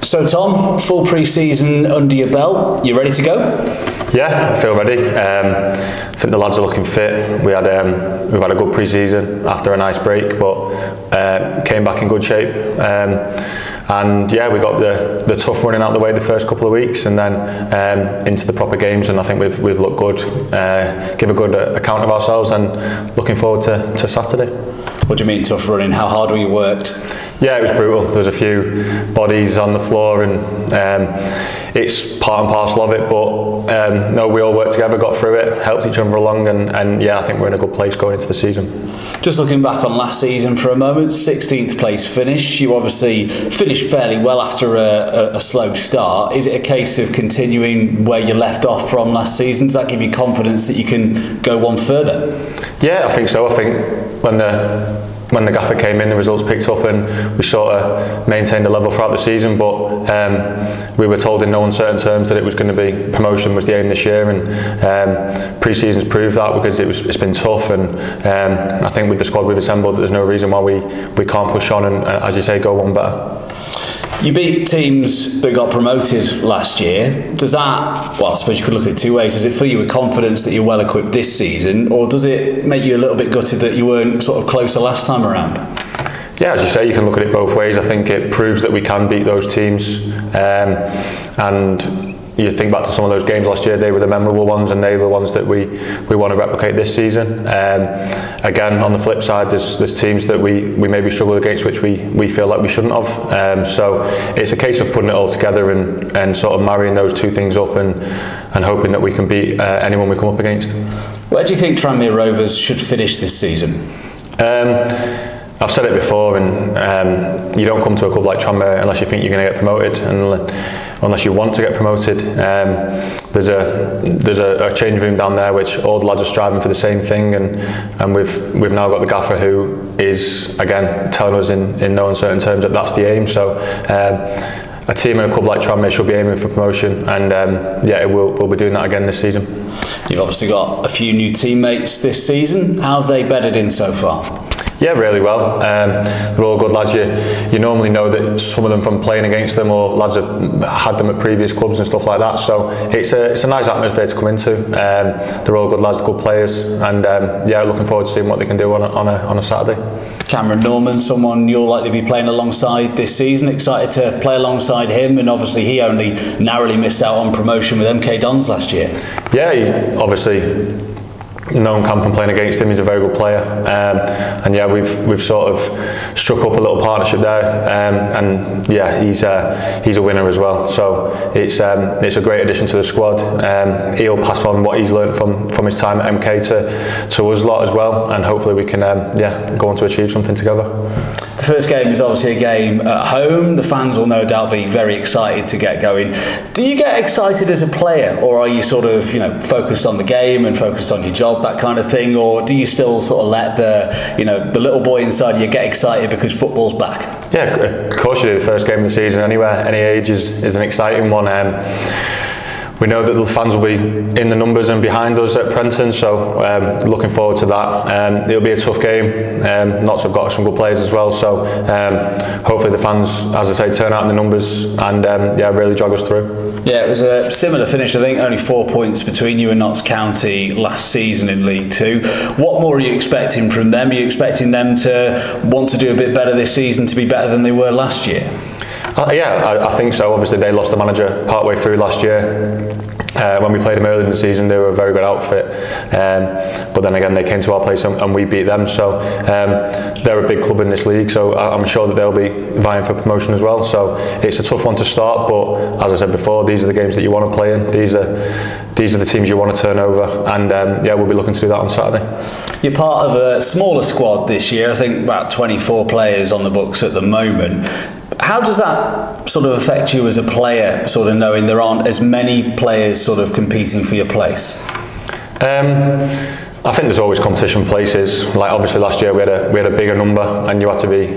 So Tom, full pre-season under your belt, you ready to go? Yeah, I feel ready. I think the lads are looking fit. We've had a good pre-season after a nice break, but came back in good shape. And yeah, we got the tough running out of the way the first couple of weeks, and then into the proper games. And I think we've looked good, give a good account of ourselves, and looking forward to Saturday. What do you mean tough running? How hard were you worked? Yeah, it was brutal. There was a few bodies on the floor, and it's part and parcel of it. But no, we all worked together, got through it, helped each other along, and yeah, I think we're in a good place going into the season. Just looking back on last season for a moment, 16th place finish. You obviously finished fairly well after a slow start. Is it a case of continuing where you left off from last season? Does that give you confidence that you can go one further? Yeah, I think so. I think when the gaffer came in, the results picked up, and we sort of maintained a level throughout the season. But we were told in no uncertain terms that it was going to be promotion was the aim this year, and pre-season's proved that, because it's been tough. And I think with the squad we've assembled, there's no reason why we can't push on and, as you say, go one better. You beat teams that got promoted last year. Does that, well, I suppose you could look at it two ways. Does it fill you with confidence that you're well equipped this season, or does it make you a little bit gutted that you weren't sort of closer last time around? Yeah, as you say, you can look at it both ways. I think it proves that we can beat those teams, and you think back to some of those games last year, they were the memorable ones, and they were ones that we want to replicate this season. Again, on the flip side, there's teams that we maybe struggle against, which we feel like we shouldn't have. So it's a case of putting it all together and sort of marrying those two things up, and hoping that we can beat anyone we come up against. Where do you think Tranmere Rovers should finish this season? I've said it before, and you don't come to a club like Tranmere unless you think you're going to get promoted, and unless you want to get promoted. There's a change room down there which all the lads are striving for the same thing, and we've now got the gaffer who is again telling us in no uncertain terms that that's the aim. So a team and a club like Tranmere should be aiming for promotion, and yeah, we'll be doing that again this season. You've obviously got a few new teammates this season. How have they bedded in so far? Yeah, really well. They're all good lads. You normally know that some of them from playing against them, or lads have had them at previous clubs and stuff like that. So it's a nice atmosphere to come into. They're all good lads, good players, and yeah, looking forward to seeing what they can do on a Saturday. Cameron Norman, someone you'll likely be playing alongside this season. Excited to play alongside him, and obviously he only narrowly missed out on promotion with 𝗦𝗢𝗡𝗏 last year. Yeah, he obviously. No one can from playing against him. He's a very good player, and yeah, we've sort of struck up a little partnership there, and yeah, he's a winner as well. So it's a great addition to the squad. He'll pass on what he's learned from his time at MK to us lot as well, and hopefully we can yeah, go on to achieve something together. The first game is obviously a game at home. The fans will no doubt be very excited to get going. Do you get excited as a player, or are you sort of, you know, focused on the game and focused on your job, that kind of thing, or do you still sort of let the little boy inside you get excited because football's back? Yeah, of course you do. The first game of the season, anywhere, any age is an exciting one. We know that the fans will be in the numbers and behind us at Prenton, so looking forward to that. It'll be a tough game. Lots have got some good players as well, so hopefully the fans, as I say, turn out in the numbers and yeah, really jog us through. Yeah, it was a similar finish. I think only 4 points between you and Notts County last season in League Two. What more are you expecting from them? Are you expecting them to want to do a bit better this season, to be better than they were last year? Yeah, I think so. Obviously, they lost the manager partway through last year. When we played them early in the season, they were a very good outfit. But then again, they came to our place and we beat them. So they're a big club in this league. So I'm sure that they'll be vying for promotion as well. So it's a tough one to start. But as I said before, these are the games that you want to play in. These are the teams you want to turn over. And yeah, we'll be looking to do that on Saturday. You're part of a smaller squad this year. I think about 24 players on the books at the moment. How does that sort of affect you as a player, sort of knowing there aren't as many players sort of competing for your place? I think there's always competition for places. Like obviously last year we had a bigger number, and you had to be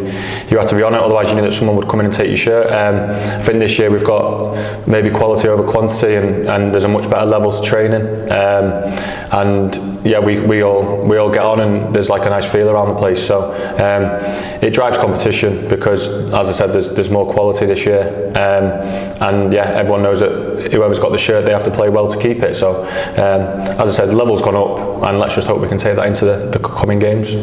on it. Otherwise, you knew that someone would come in and take your shirt. I think this year we've got maybe quality over quantity, and there's a much better level to training. And yeah, we all get on, and there's like a nice feel around the place. So it drives competition because, as I said, there's more quality this year, and yeah, everyone knows that whoever's got the shirt, they have to play well to keep it. So as I said, the level's gone up, and let's just hope we can take that into the coming games.